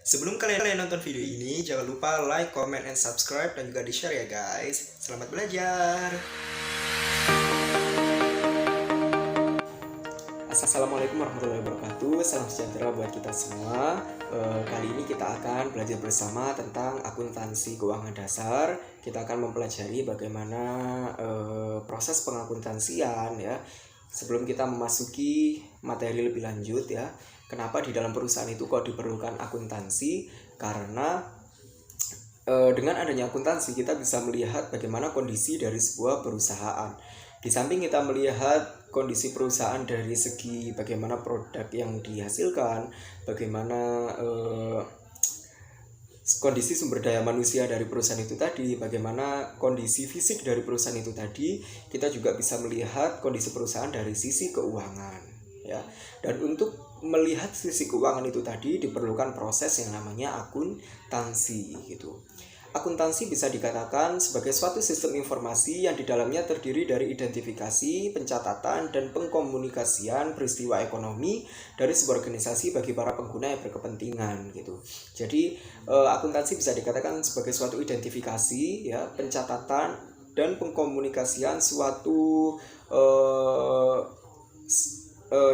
Sebelum kalian nonton video ini, jangan lupa like, comment, and subscribe, dan juga di-share ya guys. Selamat belajar. Assalamualaikum warahmatullahi wabarakatuh. Salam sejahtera buat kita semua. Kali ini kita akan belajar bersama tentang akuntansi keuangan dasar. Kita akan mempelajari bagaimana proses pengakuntansian ya. Sebelum kita memasuki materi lebih lanjut ya, kenapa di dalam perusahaan itu kok diperlukan akuntansi? Karena dengan adanya akuntansi kita bisa melihat bagaimana kondisi dari sebuah perusahaan. Di samping kita melihat kondisi perusahaan dari segi bagaimana produk yang dihasilkan, bagaimana kondisi sumber daya manusia dari perusahaan itu tadi, bagaimana kondisi fisik dari perusahaan itu tadi, kita juga bisa melihat kondisi perusahaan dari sisi keuangan ya. Dan untuk melihat sisi keuangan itu tadi diperlukan proses yang namanya akuntansi gitu. Akuntansi bisa dikatakan sebagai suatu sistem informasi yang di dalamnya terdiri dari identifikasi, pencatatan, dan pengkomunikasian peristiwa ekonomi dari sebuah organisasi bagi para pengguna yang berkepentingan gitu. Jadi akuntansi bisa dikatakan sebagai suatu identifikasi, ya, pencatatan, dan pengkomunikasian suatu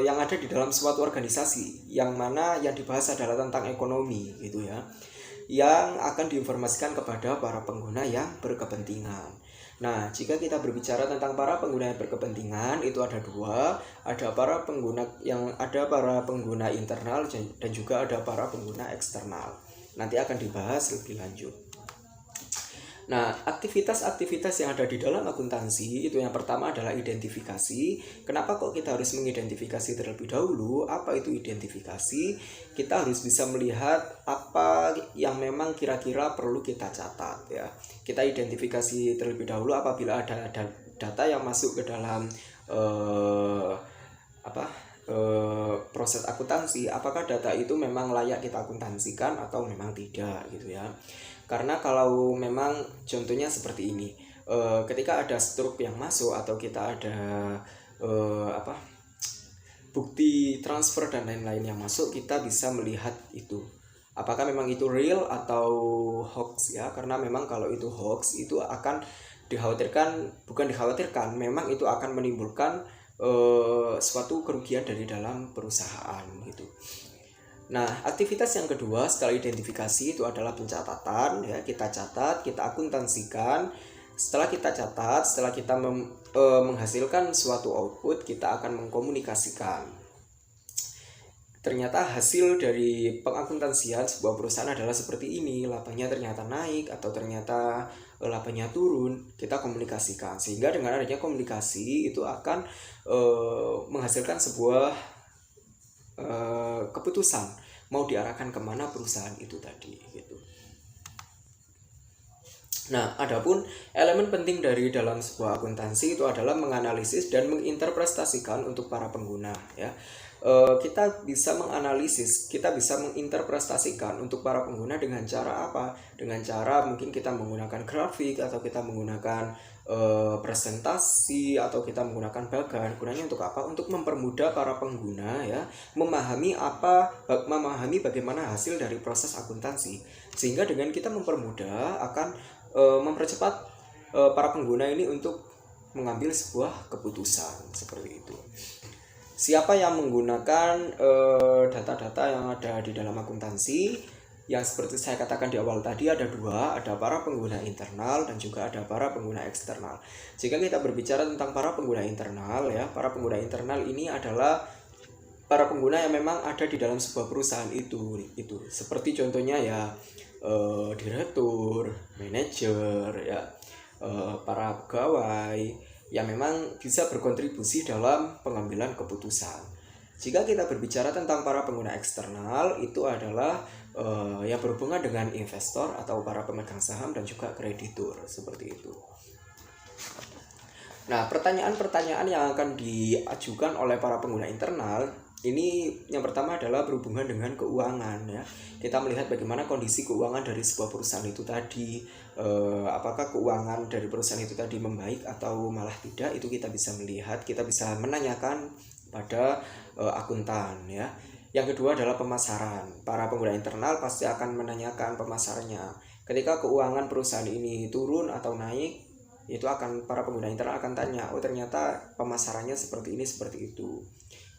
yang ada di dalam suatu organisasi yang mana yang dibahas adalah tentang ekonomi gitu ya, yang akan diinformasikan kepada para pengguna yang berkepentingan. Nah, jika kita berbicara tentang para pengguna yang berkepentingan, itu ada dua, ada para pengguna internal dan juga ada para pengguna eksternal. Nanti akan dibahas lebih lanjut. Nah, aktivitas-aktivitas yang ada di dalam akuntansi itu yang pertama adalah identifikasi. Kenapa kok kita harus mengidentifikasi terlebih dahulu? Apa itu identifikasi? Kita harus bisa melihat apa yang memang kira-kira perlu kita catat ya. Kita identifikasi terlebih dahulu apabila ada data yang masuk ke dalam proses akuntansi, apakah data itu memang layak kita akuntansikan atau memang tidak gitu ya. Karena kalau memang contohnya seperti ini, ketika ada struk yang masuk atau kita ada bukti transfer dan lain-lain yang masuk, kita bisa melihat itu apakah memang itu real atau hoax ya. Karena memang kalau itu hoax itu akan memang itu akan menimbulkan suatu kerugian dari dalam perusahaan gitu. Nah, aktivitas yang kedua setelah identifikasi itu adalah pencatatan ya. Kita catat, kita akuntansikan. Setelah kita catat, setelah kita menghasilkan suatu output, kita akan mengkomunikasikan. Ternyata hasil dari pengakuntansian sebuah perusahaan adalah seperti ini, labanya ternyata naik atau ternyata labanya turun, kita komunikasikan. Sehingga dengan adanya komunikasi itu akan menghasilkan sebuah keputusan mau diarahkan kemana perusahaan itu tadi gitu. Nah, adapun elemen penting dari dalam sebuah akuntansi itu adalah menganalisis dan menginterpretasikan untuk para pengguna ya. Kita bisa menganalisis, kita bisa menginterpretasikan untuk para pengguna dengan cara apa? Dengan cara mungkin kita menggunakan grafik atau kita menggunakan presentasi atau kita menggunakan bagan. Gunanya untuk apa? Untuk mempermudah para pengguna ya memahami bagaimana hasil dari proses akuntansi. Sehingga dengan kita mempermudah akan mempercepat para pengguna ini untuk mengambil sebuah keputusan seperti itu. Siapa yang menggunakan data-data yang ada di dalam akuntansi? Yang seperti saya katakan di awal tadi ada dua, ada para pengguna internal dan juga ada para pengguna eksternal. Jika kita berbicara tentang para pengguna internal ya, para pengguna internal ini adalah para pengguna yang memang ada di dalam sebuah perusahaan itu. Seperti contohnya ya direktur, manajer ya, para pegawai yang memang bisa berkontribusi dalam pengambilan keputusan. Jika kita berbicara tentang para pengguna eksternal, itu adalah yang berhubungan dengan investor atau para pemegang saham dan juga kreditur seperti itu. Nah, pertanyaan-pertanyaan yang akan diajukan oleh para pengguna internal ini yang pertama adalah berhubungan dengan keuangan ya. Kita melihat bagaimana kondisi keuangan dari sebuah perusahaan itu tadi, apakah keuangan dari perusahaan itu tadi membaik atau malah tidak, itu kita bisa melihat, kita bisa menanyakan pada akuntan ya. Yang kedua adalah pemasaran. Para pengguna internal pasti akan menanyakan pemasarannya. Ketika keuangan perusahaan ini turun atau naik, itu akan para pengguna internal akan tanya, oh ternyata pemasarannya seperti ini, seperti itu.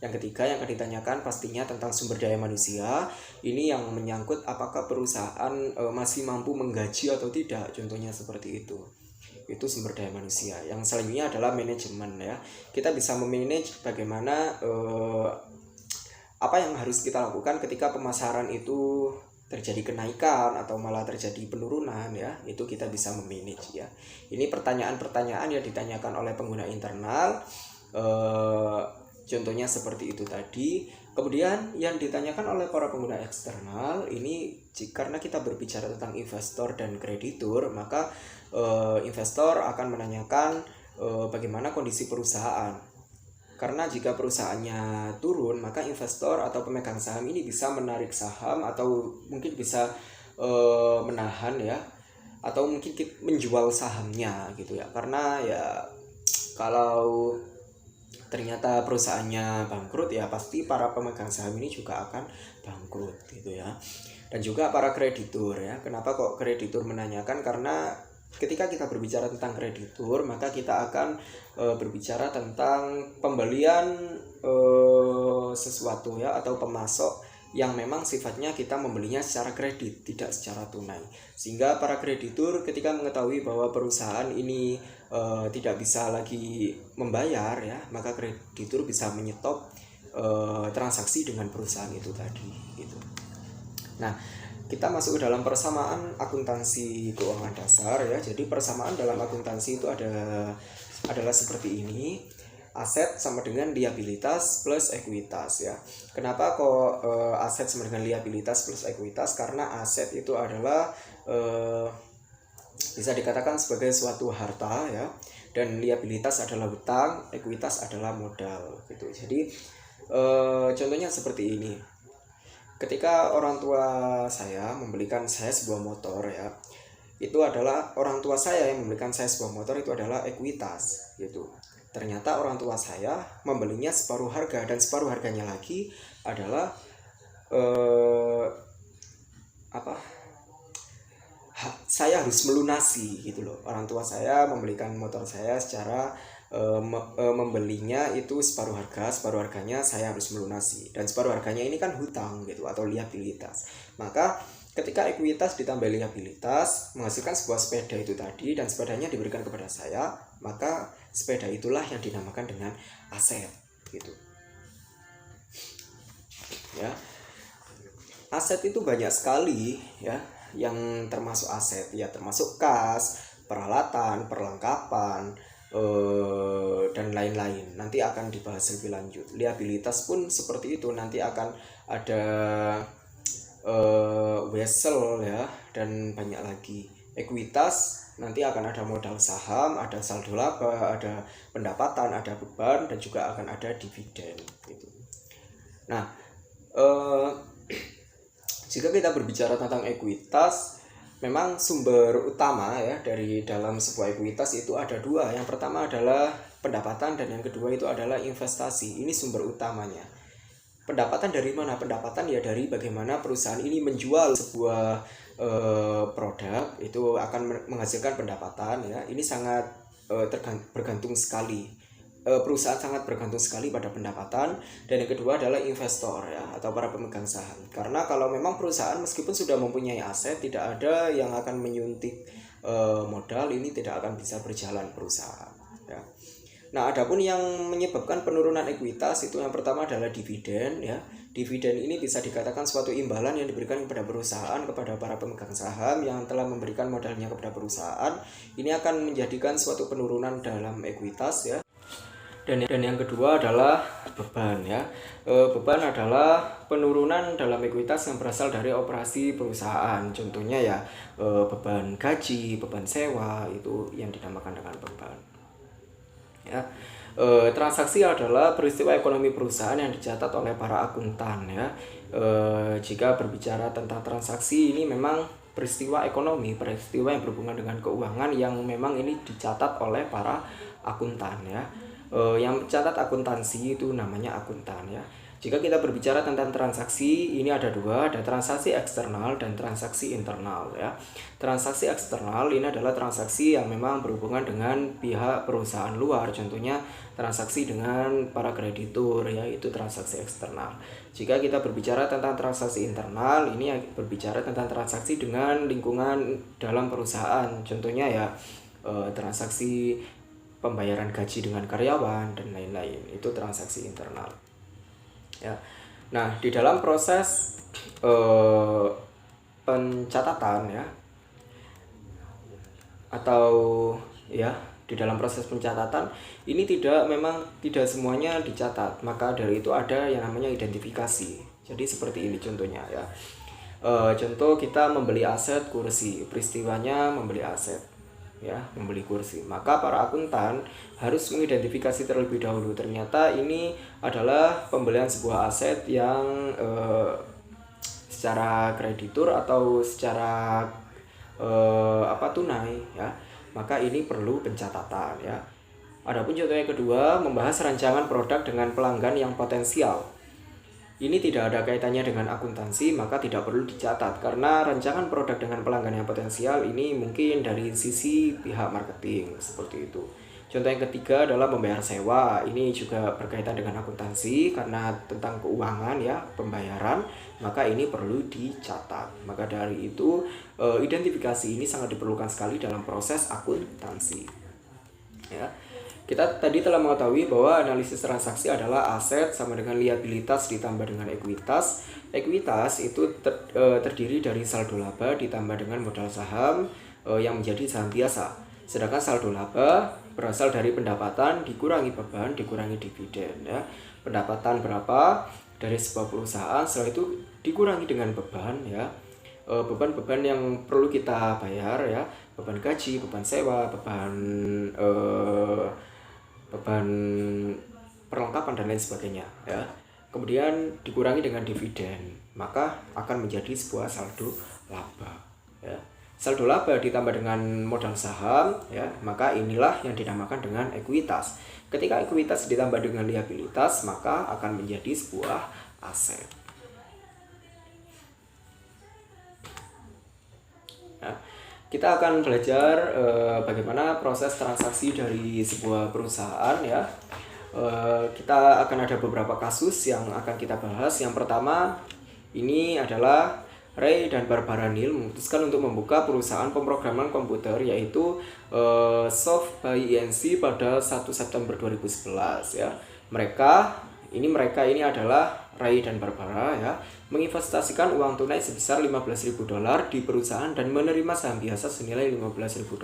Yang ketiga yang akan ditanyakan pastinya tentang sumber daya manusia. Ini yang menyangkut apakah perusahaan masih mampu menggaji atau tidak, contohnya seperti itu. Itu sumber daya manusia. Yang selanjutnya adalah manajemen ya. Kita bisa memanage bagaimana apa yang harus kita lakukan ketika pemasaran itu terjadi kenaikan atau malah terjadi penurunan ya, itu kita bisa memanage ya. Ini pertanyaan-pertanyaan yang ditanyakan oleh pengguna internal, contohnya seperti itu tadi. Kemudian yang ditanyakan oleh para pengguna eksternal ini, karena kita berbicara tentang investor dan kreditur, maka investor akan menanyakan bagaimana kondisi perusahaan. Karena jika perusahaannya turun, maka investor atau pemegang saham ini bisa menarik saham atau mungkin bisa menahan ya, atau mungkin menjual sahamnya gitu ya. Karena ya kalau ternyata perusahaannya bangkrut ya pasti para pemegang saham ini juga akan bangkrut gitu ya. Dan juga para kreditur ya. Kenapa kok kreditur menanyakan? Karena ketika kita berbicara tentang kreditur, maka kita akan berbicara tentang pembelian sesuatu ya, atau pemasok yang memang sifatnya kita membelinya secara kredit, tidak secara tunai. Sehingga para kreditur ketika mengetahui bahwa perusahaan ini tidak bisa lagi membayar ya, maka kreditur bisa menyetop transaksi dengan perusahaan itu tadi gitu. Nah, kita masuk ke dalam persamaan akuntansi keuangan dasar ya. Jadi persamaan dalam akuntansi itu adalah seperti ini. Aset sama dengan liabilitas plus ekuitas ya. Kenapa kok aset sama dengan liabilitas plus ekuitas? Karena aset itu adalah bisa dikatakan sebagai suatu harta ya, dan liabilitas adalah hutang, ekuitas adalah modal gitu. Jadi contohnya seperti ini. Ketika orang tua saya membelikan saya sebuah motor ya, itu adalah orang tua saya yang membelikan saya sebuah motor, itu adalah ekuitas gitu. Ternyata orang tua saya membelinya separuh harga, dan separuh harganya lagi adalah saya harus melunasi gitu loh. Orang tua saya membelikan motor saya secara membelinya itu separuh harganya saya harus melunasi, dan separuh harganya ini kan hutang gitu atau liabilitas. Maka ketika ekuitas ditambah liabilitas menghasilkan sebuah sepeda itu tadi, dan sepedanya diberikan kepada saya, maka sepeda itulah yang dinamakan dengan aset gitu ya. Aset itu banyak sekali ya yang termasuk aset ya, termasuk kas, peralatan, perlengkapan, dan lain-lain. Nanti akan dibahas lebih lanjut. Liabilitas pun seperti itu, nanti akan ada wesel ya, dan banyak lagi. Ekuitas nanti akan ada modal saham, ada saldo laba, ada pendapatan, ada beban, dan juga akan ada dividen gitu. Nah, jika kita berbicara tentang ekuitas, memang sumber utama ya dari dalam sebuah ekuitas itu ada dua. Yang pertama adalah pendapatan, dan yang kedua itu adalah investasi. Ini sumber utamanya. Pendapatan dari mana? Pendapatan ya dari bagaimana perusahaan ini menjual sebuah produk, itu akan menghasilkan pendapatan ya. Ini sangat bergantung sekali. Perusahaan sangat bergantung sekali pada pendapatan. Dan yang kedua adalah investor ya, atau para pemegang saham. Karena kalau memang perusahaan meskipun sudah mempunyai aset, tidak ada yang akan menyuntik modal, ini tidak akan bisa berjalan perusahaan ya. Nah, adapun yang menyebabkan penurunan ekuitas itu yang pertama adalah dividen ya. Dividen ini bisa dikatakan suatu imbalan yang diberikan kepada perusahaan, kepada para pemegang saham yang telah memberikan modalnya kepada perusahaan. Ini akan menjadikan suatu penurunan dalam ekuitas ya. Dan yang kedua adalah beban ya. Beban adalah penurunan dalam ekuitas yang berasal dari operasi perusahaan. Contohnya ya beban gaji, beban sewa, itu yang dinamakan dengan beban. Ya. Transaksi adalah peristiwa ekonomi perusahaan yang dicatat oleh para akuntan ya. Jika berbicara tentang transaksi, ini memang peristiwa ekonomi, peristiwa yang berhubungan dengan keuangan yang memang ini dicatat oleh para akuntan ya. Yang mencatat akuntansi itu namanya akuntan ya. Jika kita berbicara tentang transaksi, ini ada dua, ada transaksi eksternal dan transaksi internal ya. Transaksi eksternal ini adalah transaksi yang memang berhubungan dengan pihak perusahaan luar, contohnya transaksi dengan para kreditur ya, itu transaksi eksternal. Jika kita berbicara tentang transaksi internal, ini berbicara tentang transaksi dengan lingkungan dalam perusahaan, contohnya ya transaksi pembayaran gaji dengan karyawan dan lain-lain, itu transaksi internal. Ya. Nah, di dalam proses pencatatan ya, atau ya di dalam proses pencatatan ini memang tidak semuanya dicatat, maka dari itu ada yang namanya identifikasi. Jadi seperti ini contohnya ya. Contoh kita membeli aset kursi, peristiwanya membeli aset ya, membeli kursi, maka para akuntan harus mengidentifikasi terlebih dahulu ternyata ini adalah pembelian sebuah aset yang secara kreditur atau secara tunai ya, maka ini perlu pencatatan ya. Adapun contoh yang kedua, membahas rancangan produk dengan pelanggan yang potensial. Ini tidak ada kaitannya dengan akuntansi, maka tidak perlu dicatat karena rancangan produk dengan pelanggan yang potensial ini mungkin dari sisi pihak marketing seperti itu. Contoh yang ketiga adalah membayar sewa. Ini juga berkaitan dengan akuntansi karena tentang keuangan ya, pembayaran, maka ini perlu dicatat. Maka dari itu identifikasi ini sangat diperlukan sekali dalam proses akuntansi. Ya. Kita tadi telah mengetahui bahwa analisis transaksi adalah aset sama dengan liabilitas ditambah dengan ekuitas. Ekuitas itu terdiri dari saldo laba ditambah dengan modal saham yang menjadi saham biasa. Sedangkan saldo laba berasal dari pendapatan dikurangi beban dikurangi dividen ya. Pendapatan berapa dari sebuah perusahaan, setelah itu dikurangi dengan beban ya. Beban-beban yang perlu kita bayar ya, beban gaji, beban sewa, beban perlengkapan dan lain sebagainya ya. Kemudian dikurangi dengan dividen, maka akan menjadi sebuah saldo laba ya. Saldo laba ditambah dengan modal saham ya, maka inilah yang dinamakan dengan ekuitas. Ketika ekuitas ditambah dengan liabilitas, maka akan menjadi sebuah aset ya. Kita akan belajar bagaimana proses transaksi dari sebuah perusahaan ya. Kita akan ada beberapa kasus yang akan kita bahas. Yang pertama ini adalah Ray dan Barbara Neal memutuskan untuk membuka perusahaan pemrograman komputer yaitu Soft by INC pada 1 September 2011 ya. Mereka ini adalah Ray dan Barbara ya, menginvestasikan uang tunai sebesar $15.000 di perusahaan dan menerima saham biasa senilai $15.000.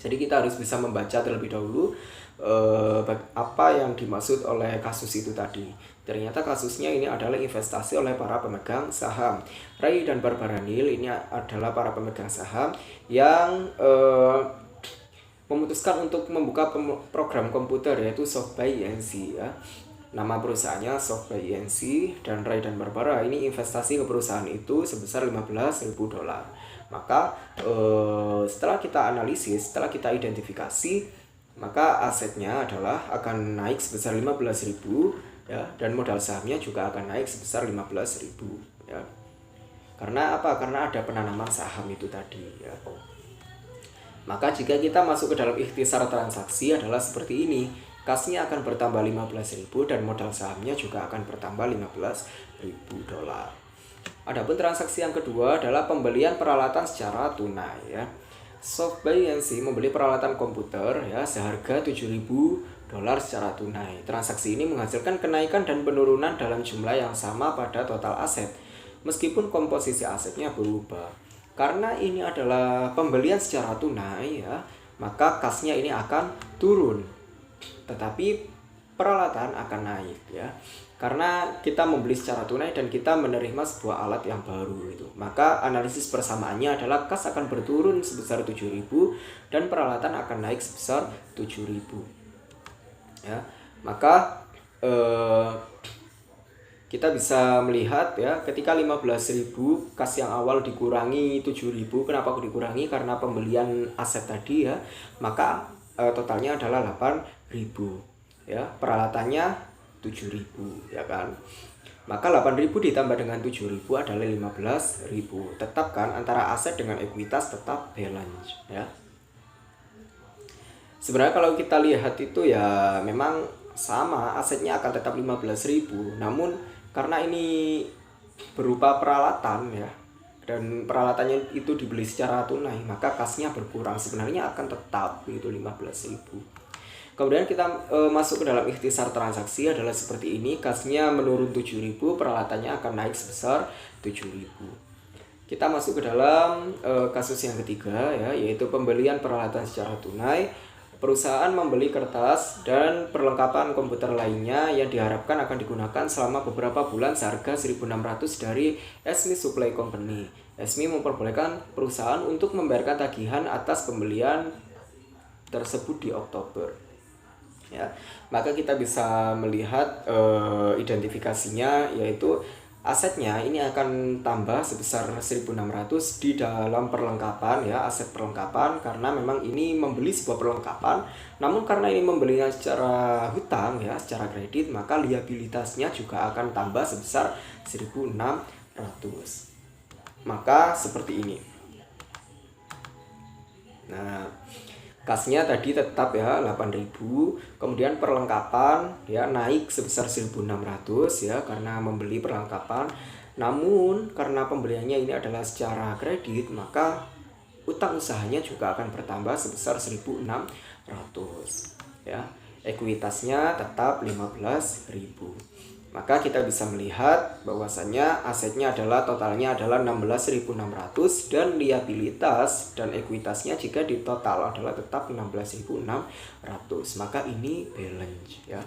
Jadi kita harus bisa membaca terlebih dahulu apa yang dimaksud oleh kasus itu tadi. Ternyata kasusnya ini adalah investasi oleh para pemegang saham. Ray dan Barbara Neal ini adalah para pemegang saham yang memutuskan untuk membuka program komputer yaitu Soft by INC ya. Nama perusahaannya Soft by INC, dan Ray dan Barbara ini investasi ke perusahaan itu sebesar $15.000. Maka setelah kita analisis, setelah kita identifikasi, maka asetnya adalah akan naik sebesar $15.000 ya, dan modal sahamnya juga akan naik sebesar $15.000 ya. Karena apa? Karena ada penanaman saham itu tadi ya. Maka jika kita masuk ke dalam ikhtisar transaksi adalah seperti ini. Kasnya akan bertambah $15.000 dan modal sahamnya juga akan bertambah $15.000. Adapun transaksi yang kedua adalah pembelian peralatan secara tunai ya. Soft by INC membeli peralatan komputer ya seharga $7.000 secara tunai. Transaksi ini menghasilkan kenaikan dan penurunan dalam jumlah yang sama pada total aset, meskipun komposisi asetnya berubah. Karena ini adalah pembelian secara tunai ya, maka kasnya ini akan turun, tetapi peralatan akan naik ya. Karena kita membeli secara tunai dan kita menerima sebuah alat yang baru itu. Maka analisis persamaannya adalah kas akan berturun sebesar $7.000 dan peralatan akan naik sebesar $7.000. Ya. Maka kita bisa melihat ya, ketika $15.000 kas yang awal dikurangi $7.000. Kenapa dikurangi? Karena pembelian aset tadi ya. Maka totalnya adalah $8.000 ya. Peralatannya 7.000 ya kan. Maka 8.000 ditambah dengan 7.000 adalah 15.000. Tetap kan antara aset dengan ekuitas tetap balance ya. Sebenarnya kalau kita lihat itu ya memang sama, asetnya akan tetap 15.000. Namun karena ini berupa peralatan ya, dan peralatannya itu dibeli secara tunai, maka kasnya berkurang. Sebenarnya akan tetap itu 15.000. Kemudian kita masuk ke dalam ikhtisar transaksi adalah seperti ini. Kasnya menurun 7.000, peralatannya akan naik sebesar 7.000. Kita masuk ke dalam kasus yang ketiga ya, yaitu pembelian peralatan secara tunai. Perusahaan membeli kertas dan perlengkapan komputer lainnya yang diharapkan akan digunakan selama beberapa bulan seharga 1.600 dari Esmi Supply Company. Esmi memperbolehkan perusahaan untuk membayarkan tagihan atas pembelian tersebut di Oktober. Ya, maka kita bisa melihat identifikasinya, yaitu asetnya ini akan tambah sebesar 1.600 di dalam perlengkapan ya, aset perlengkapan, karena memang ini membeli sebuah perlengkapan. Namun karena ini membelinya secara hutang ya, secara kredit, maka liabilitasnya juga akan tambah sebesar 1.600. Maka seperti ini. Nah, kasnya tadi tetap ya 8.000, kemudian perlengkapan ya naik sebesar 1.600 ya karena membeli perlengkapan. Namun karena pembeliannya ini adalah secara kredit, maka utang usahanya juga akan bertambah sebesar 1.600 ya. Ekuitasnya tetap 15.000. Maka kita bisa melihat bahwasannya asetnya adalah totalnya adalah 16.600 dan liabilitas dan ekuitasnya jika ditotal adalah tetap 16.600. Maka ini balance ya.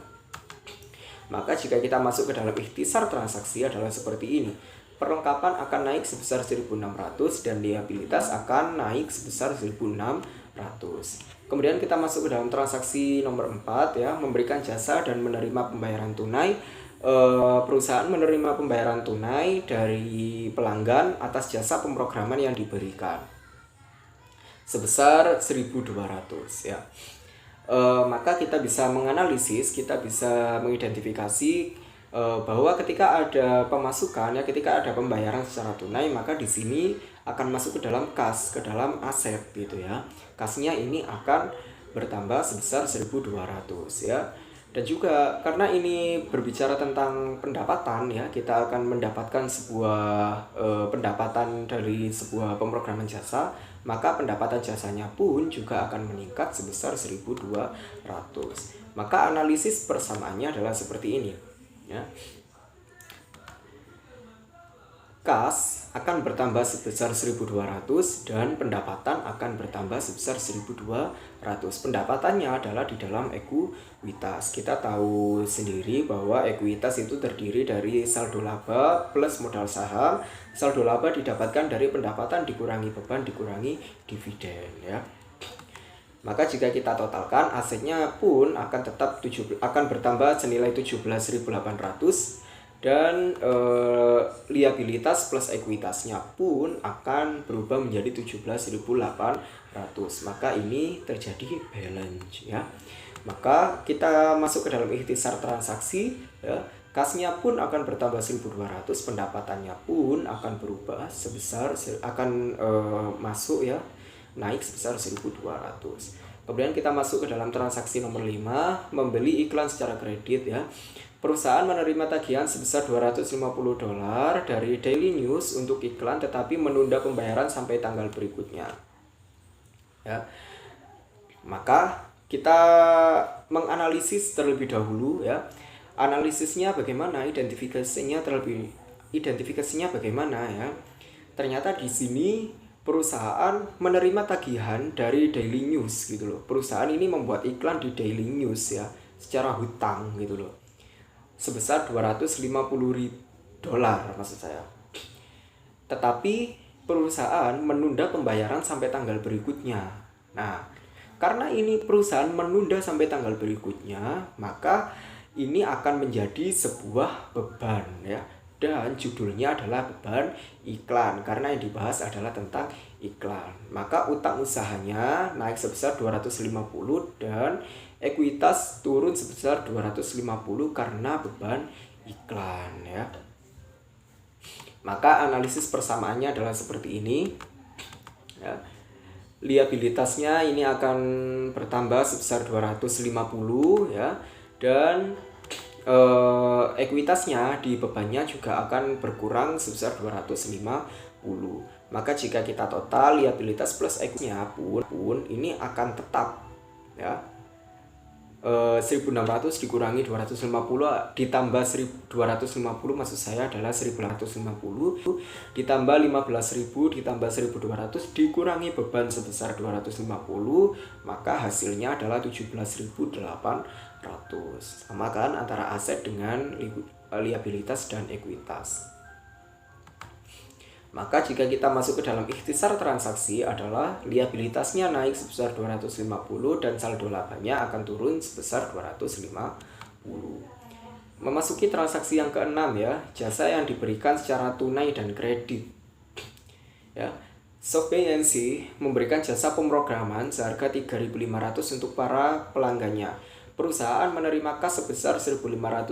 Maka jika kita masuk ke dalam ikhtisar transaksi adalah seperti ini. Perlengkapan akan naik sebesar 1.600 dan liabilitas akan naik sebesar 1.600. Kemudian kita masuk ke dalam transaksi nomor 4 ya, memberikan jasa dan menerima pembayaran tunai. Perusahaan menerima pembayaran tunai dari pelanggan atas jasa pemrograman yang diberikan sebesar 1.200 ya. Maka kita bisa menganalisis, kita bisa mengidentifikasi bahwa ketika ada pemasukan ya, ketika ada pembayaran secara tunai, maka di sini akan masuk ke dalam kas, ke dalam aset gitu ya. Kasnya ini akan bertambah sebesar 1.200 ya. Dan juga karena ini berbicara tentang pendapatan ya, kita akan mendapatkan sebuah pendapatan dari sebuah pemrograman jasa, maka pendapatan jasanya pun juga akan meningkat sebesar 1.200. Maka analisis persamaannya adalah seperti ini ya. Kas akan bertambah sebesar 1.200 dan pendapatan akan bertambah sebesar 1.200. Pendapatannya adalah di dalam ekuitas. Kita tahu sendiri bahwa ekuitas itu terdiri dari saldo laba plus modal saham. Saldo laba didapatkan dari pendapatan dikurangi beban dikurangi dividen ya. Maka jika kita totalkan, asetnya pun akan bertambah senilai 17.800 dan liabilitas plus ekuitasnya pun akan berubah menjadi 17.800. Maka ini terjadi balance ya. Maka kita masuk ke dalam ikhtisar transaksi ya. Kasnya pun akan bertambah 1.200, pendapatannya pun akan berubah sebesar masuk ya, naik sebesar 1.200. Kemudian kita masuk ke dalam transaksi nomor 5, membeli iklan secara kredit ya. Perusahaan menerima tagihan sebesar $250 dari Daily News untuk iklan, tetapi menunda pembayaran sampai tanggal berikutnya. Ya. Maka kita menganalisis terlebih dahulu ya. Analisisnya bagaimana, identifikasinya bagaimana ya. Ternyata di sini perusahaan menerima tagihan dari Daily News gitu loh. Perusahaan ini membuat iklan di Daily News ya, secara hutang gitu loh. Sebesar $250 maksud saya. Tetapi perusahaan menunda pembayaran sampai tanggal berikutnya. Nah, karena ini perusahaan menunda sampai tanggal berikutnya, maka ini akan menjadi sebuah beban ya. Dan judulnya adalah beban iklan karena yang dibahas adalah tentang iklan. Maka utang usahanya naik sebesar 250 dan Ekuitas turun sebesar 250 karena beban iklan ya. Maka analisis persamaannya adalah seperti ini ya. Liabilitasnya ini akan bertambah sebesar 250 ya, dan ekuitasnya di bebannya juga akan berkurang sebesar 250. Maka jika kita total liabilitas plus ekuitasnya pun ini akan tetap ya, 1600 dikurangi 250 ditambah 1250, maksud saya adalah 1850 ditambah 15.000 ditambah 1200 dikurangi beban sebesar 250, maka hasilnya adalah 17.800. Sama kan antara aset dengan liabilitas dan ekuitas. Maka jika kita masuk ke dalam ikhtisar transaksi adalah liabilitasnya naik sebesar 250 dan saldo labanya akan turun sebesar 250. Memasuki transaksi yang keenam ya, jasa yang diberikan secara tunai dan kredit. Ya, SoftBank INC memberikan jasa pemrograman seharga 3.500 untuk para pelanggannya. Perusahaan menerima kas sebesar 1.500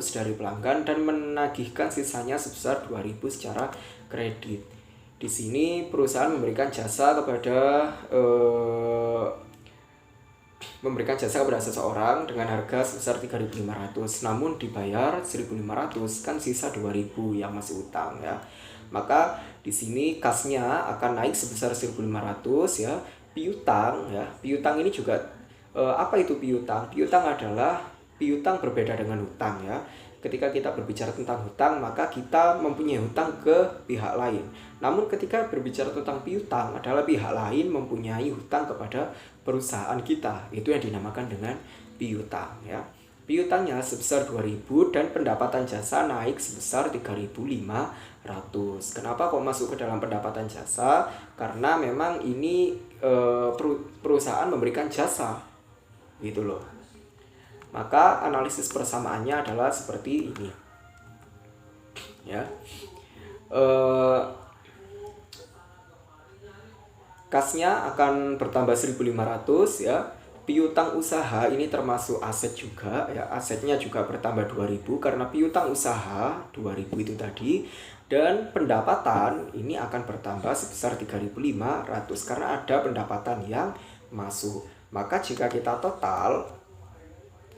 dari pelanggan dan menagihkan sisanya sebesar 2.000 secara kredit. Di sini perusahaan memberikan jasa kepada seseorang dengan harga sebesar 3.500, namun dibayar 1.500, kan sisa 2.000 yang masih utang ya. Maka di sini kasnya akan naik sebesar 1.500 ya. Piutang ya. Piutang ini juga apa itu piutang? Piutang adalah piutang berbeda dengan hutang ya. Ketika kita berbicara tentang hutang, maka kita mempunyai hutang ke pihak lain. Namun ketika berbicara tentang piutang adalah pihak lain mempunyai hutang kepada perusahaan kita. Itu yang dinamakan dengan piutang ya. Piutangnya sebesar 2.000 dan pendapatan jasa naik sebesar 3.500. Kenapa kok masuk ke dalam pendapatan jasa? Karena memang ini perusahaan memberikan jasa. Gitu loh. Maka analisis persamaannya adalah seperti ini ya. Kasnya akan bertambah 1.500 ya. Piutang usaha ini termasuk aset juga ya. Asetnya juga bertambah 2.000 karena piutang usaha 2.000 itu tadi. Dan pendapatan ini akan bertambah sebesar 3.500 karena ada pendapatan yang masuk. Maka jika kita total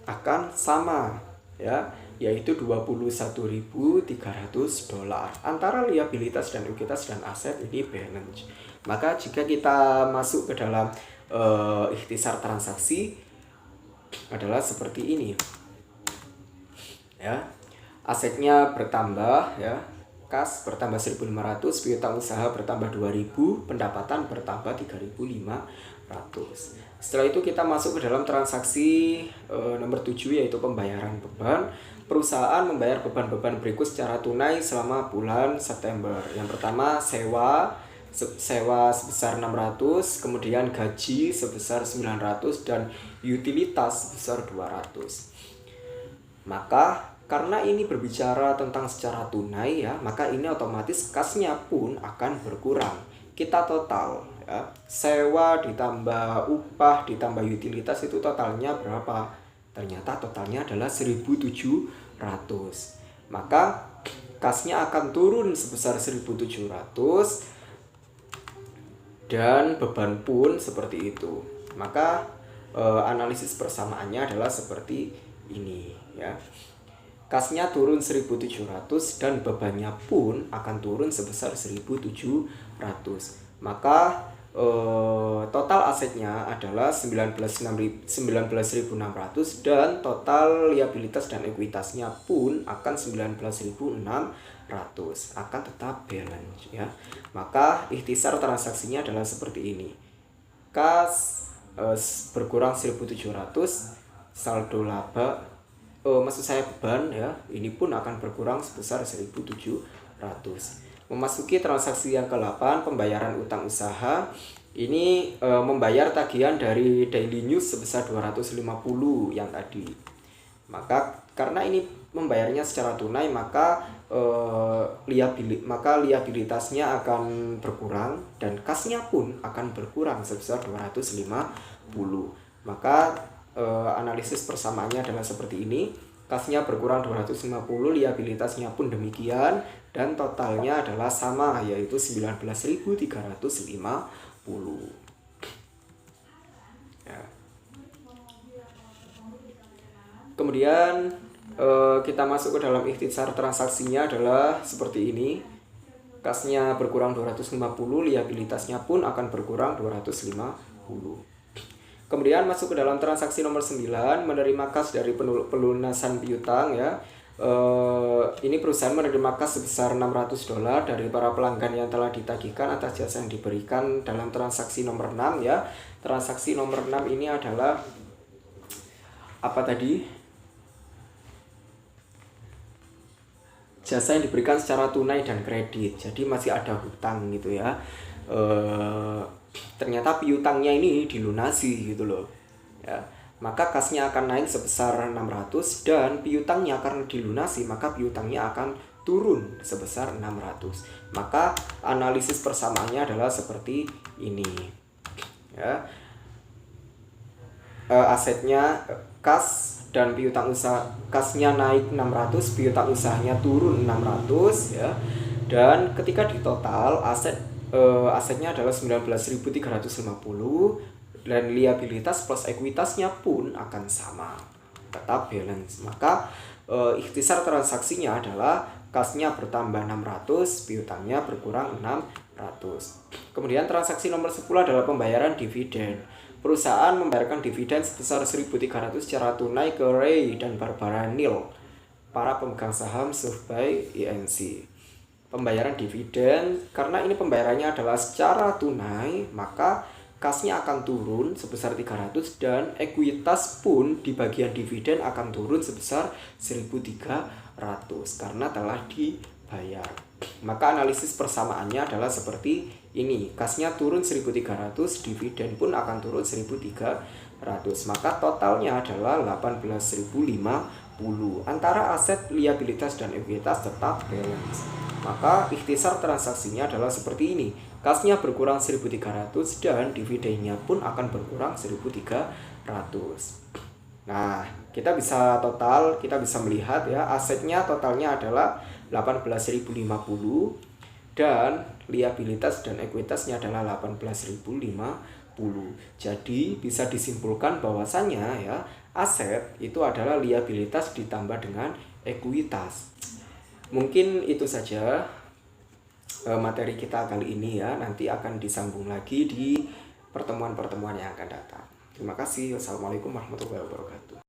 akan sama ya, yaitu $21.300. Antara liabilitas dan ekuitas dan aset ini balance. Maka jika kita masuk ke dalam ikhtisar transaksi adalah seperti ini ya. Asetnya bertambah ya, kas bertambah 1.500, piutang usaha bertambah 2.000, pendapatan bertambah 3.500. Setelah itu kita masuk ke dalam transaksi nomor 7 yaitu pembayaran beban. Perusahaan membayar beban-beban berikut secara tunai selama bulan September. Yang pertama sewa sebesar 600, kemudian gaji sebesar 900 dan utilitas sebesar 200. Maka karena ini berbicara tentang secara tunai ya, maka ini otomatis kasnya pun akan berkurang. Kita total ya, sewa ditambah upah ditambah utilitas itu totalnya berapa? Ternyata totalnya adalah 1.700. Maka kasnya akan turun sebesar 1.700 dan beban pun seperti itu. Maka analisis persamaannya adalah seperti ini ya. Kasnya turun 1.700 dan bebannya pun akan turun sebesar 1.700. Maka total asetnya adalah 19.600 dan total liabilitas dan ekuitasnya pun akan 19.600, akan tetap balance ya. Maka ikhtisar transaksinya adalah seperti ini. Kas berkurang 1.700, saldo laba maksud saya beban ya, ini pun akan berkurang sebesar 1.700. Memasuki transaksi yang ke-8, pembayaran utang usaha. Ini membayar tagihan dari Daily News sebesar 250 yang tadi. Maka karena ini membayarnya secara tunai, maka liabilitasnya akan berkurang dan kasnya pun akan berkurang sebesar 250. Maka analisis persamaannya adalah seperti ini. Kasnya berkurang 250, liabilitasnya pun demikian, dan totalnya adalah sama, yaitu 19.350. Ya. Kemudian kita masuk ke dalam ikhtisar transaksinya adalah seperti ini. Kasnya berkurang 250, liabilitasnya pun akan berkurang 250. Kemudian masuk ke dalam transaksi nomor 9, menerima kas dari pelunasan piutang ya. Ini perusahaan menerima kas sebesar $600 dari para pelanggan yang telah ditagihkan atas jasa yang diberikan dalam transaksi nomor 6 ya. Transaksi nomor 6 ini adalah apa tadi? Jasa yang diberikan secara tunai dan kredit. Jadi masih ada hutang gitu ya. Ternyata piutangnya ini dilunasi gitu loh ya, maka kasnya akan naik sebesar 600, dan piutangnya karena dilunasi maka piutangnya akan turun sebesar 600. Maka analisis persamaannya adalah seperti ini ya. Asetnya kas dan piutang usaha, kasnya naik 600, piutang usahanya turun 600 ya. Dan ketika ditotal asetnya adalah 19.350, dan liabilitas plus ekuitasnya pun akan sama, tetap balance. Maka ikhtisar transaksinya adalah kasnya bertambah 600, piutangnya berkurang 600. Kemudian transaksi nomor 10 adalah pembayaran dividen. Perusahaan membayarkan dividen sebesar 1.300 secara tunai ke Ray dan Barbara Neal, para pemegang saham Softbuy Inc. Pembayaran dividen, karena ini pembayarannya adalah secara tunai, maka kasnya akan turun sebesar 300, dan ekuitas pun di bagian dividen akan turun sebesar 1.300 karena telah dibayar. Maka analisis persamaannya adalah seperti ini. Kasnya turun 1.300, dividen pun akan turun 1.300. Maka totalnya adalah 18.050. Antara aset, liabilitas, dan ekuitas tetap balance. Maka ikhtisar transaksinya adalah seperti ini. Kasnya berkurang 1.300, dan dividennya pun akan berkurang 1.300. Nah, kita bisa melihat ya, asetnya totalnya adalah 18.050, dan liabilitas dan ekuitasnya adalah 18.050. Jadi bisa disimpulkan bahwasannya ya, aset itu adalah liabilitas ditambah dengan ekuitas. Mungkin itu saja materi kita kali ini ya. Nanti akan disambung lagi di pertemuan-pertemuan yang akan datang. Terima kasih. Wassalamualaikum warahmatullahi wabarakatuh.